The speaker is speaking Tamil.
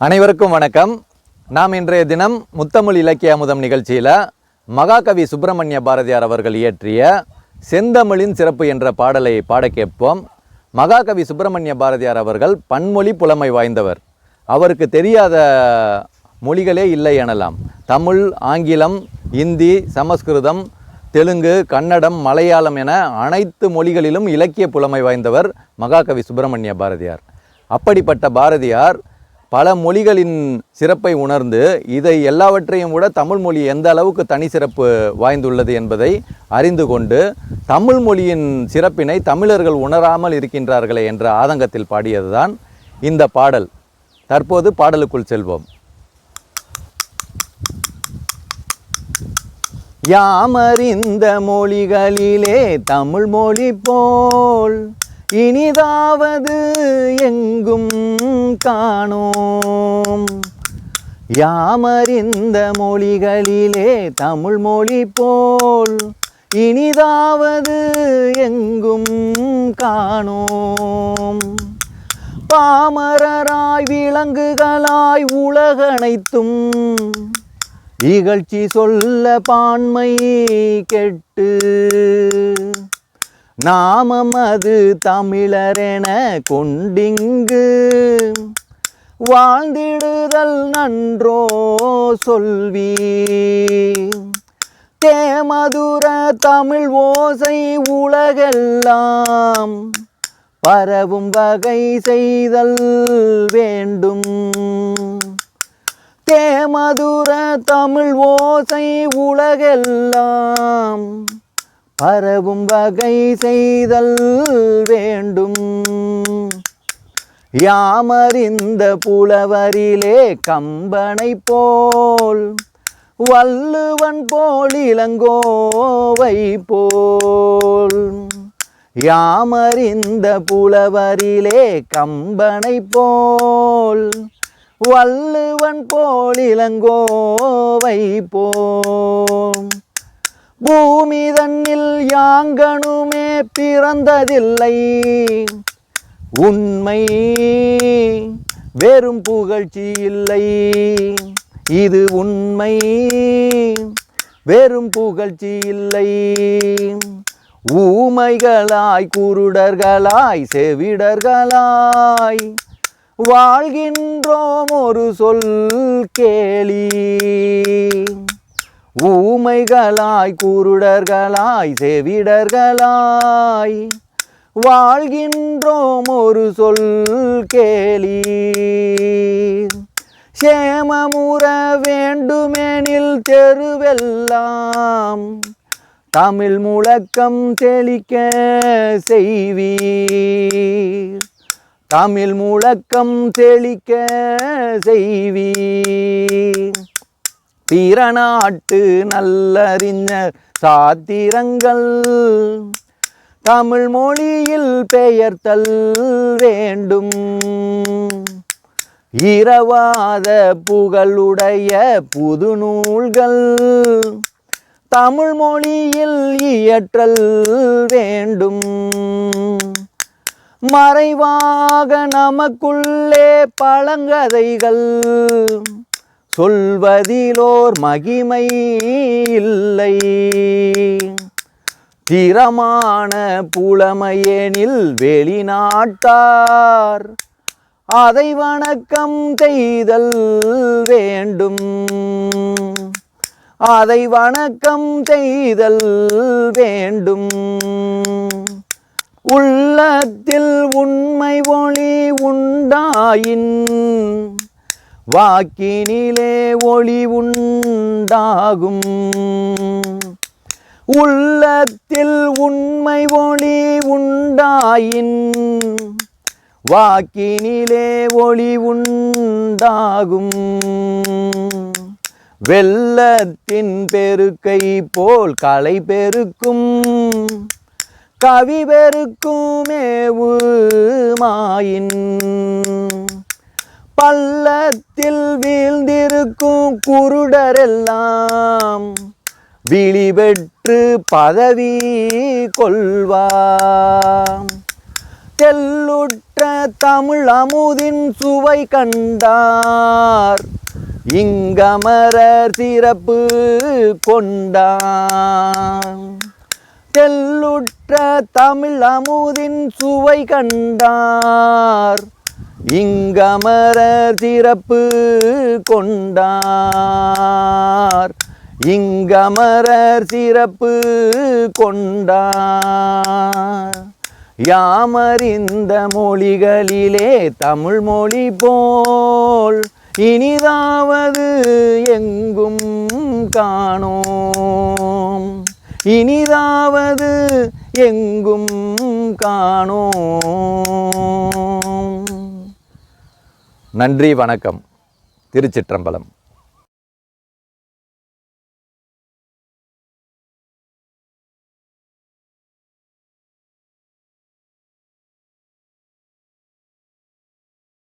அனைவருக்கும் வணக்கம். நாம் இன்றைய தினம் முத்தமிழ் இலக்கிய அமுதம் நிகழ்ச்சியில் மகாகவி சுப்பிரமணிய பாரதியார் அவர்கள் இயற்றிய செந்தமிழின் சிறப்பு என்ற பாடலை பாட கேட்போம். மகாகவி சுப்பிரமணிய பாரதியார் அவர்கள் பன்மொழி புலமை வாய்ந்தவர். அவருக்கு தெரியாத மொழிகளே இல்லை எனலாம். தமிழ், ஆங்கிலம், இந்தி, சமஸ்கிருதம், தெலுங்கு, கன்னடம், மலையாளம் என அனைத்து மொழிகளிலும் இலக்கிய புலமை வாய்ந்தவர் மகாகவி சுப்பிரமணிய பாரதியார். அப்படிப்பட்ட பாரதியார் பல மொழிகளின் சிறப்பை உணர்ந்து இதை எல்லாவற்றையும் விட தமிழ் மொழி எந்த அளவுக்கு தனி சிறப்பு வாய்ந்துள்ளது என்பதை அறிந்து கொண்டு தமிழ் மொழியின் சிறப்பினை தமிழர்கள் உணராமல் இருக்கின்றார்களே என்ற ஆதங்கத்தில் பாடியதுதான் இந்த பாடல். தற்போது பாடலுக்குள் செல்வோம். யாமறிந்த மொழிகளிலே தமிழ் மொழி போல் இனிதாவது எங்கும் காணோம். யாமறிந்த மொழிகளிலே தமிழ் மொழி போல் இனிதாவது எங்கும் காணோம். பாமரராய் விலங்குகளாய் உலகனைத்தும் இகழ்ச்சி சொல்ல பான்மை கெட்டு நாமம் அது தமிழரென கொண்டிங்கு வாழ்ந்திடுதல் நன்றோ சொல்வி. தேமதுர தமிழ் ஓசை உலகெல்லாம் பரவும் வகை செய்தல் வேண்டும். தேமதுர தமிழ் ஓசை உலகெல்லாம் பரவும் வகை செய்தல் வேண்டும். யாமறிந்த புலவரிலே கம்பனை போல் வள்ளுவன் போல் இளங்கோவை போல். யாமறிந்த புலவரிலே கம்பனை போல் வள்ளுவன் போல் இளங்கோவை போல். பூமி தன்னில் யாங்கனுமே பிறந்ததில்லை, உண்மை வெறும் புகழ்ச்சி இல்லை. இது உண்மை வெறும் புகழ்ச்சி இல்லை. ஊமைகளாய் குருடர்களாய் செவிடர்களாய் வாழ்கின்றோம் ஒரு சொல் கேளி. ஊமைகளாய் குருடர்களாய் செவிடர்களாய் வாழ்கின்றோம் ஒரு சொல் கேளி. சேமமுற வேண்டுமெனில் தெருவெல்லாம் தமிழ் முழக்கம் தெளிக்க செய்வீர். தமிழ் முழக்கம் தெளிக்க செய்வீர். பிறநாட்டு நல்லறிஞர் சாத்திரங்கள் தமிழ் மொழியில் பெயர்த்தல் வேண்டும். இரவாத புகழுடைய புது நூல்கள் தமிழ் மொழியில் இயற்றல் வேண்டும். மறைவாக நமக்குள்ளே பழங்கதைகள் சொல்வதிலோர் மகிமை இல்லை. திறமான புலமையெனில் வெளிநாட்டார் அதை வணக்கம் செய்தல் வேண்டும். அதை வணக்கம் செய்தல் வேண்டும். உள்ளத்தில் உண்மை ஒளி உண்டாயின் வாக்கினிலே ஒளி உண்டாகும். உள்ளத்தில் உண்மை ஒளி உண்டாயின் வாக்கினிலே ஒளி உண்டாகும். வெள்ளத்தின் பெருக்கை போல் கலை பெருக்கும் கவி பெருக்குமேவு மாயின். பள்ளத்தில் வீழ்ந்திருக்கும் குருடரெல்லாம் விழி பெற்று பதவி கொள்வாம். தெல்லுற்ற தமிழ் அமுதின் சுவை கண்டார், இங்கமரர் சிறப்பு கொண்டார். தெல்லுற்ற தமிழ் அமுதின் சுவை கண்டார், இங்கமரர் சிறப்பு கொண்டார். இங்கமரர் சிறப்பு கொண்டார். யாமறிந்த மொழிகளிலே தமிழ் மொழி போல் இனிதாவது எங்கும் காணோம். இனிதாவது எங்கும் காணோம். நன்றி, வணக்கம். திருச்சிற்றம்பலம்.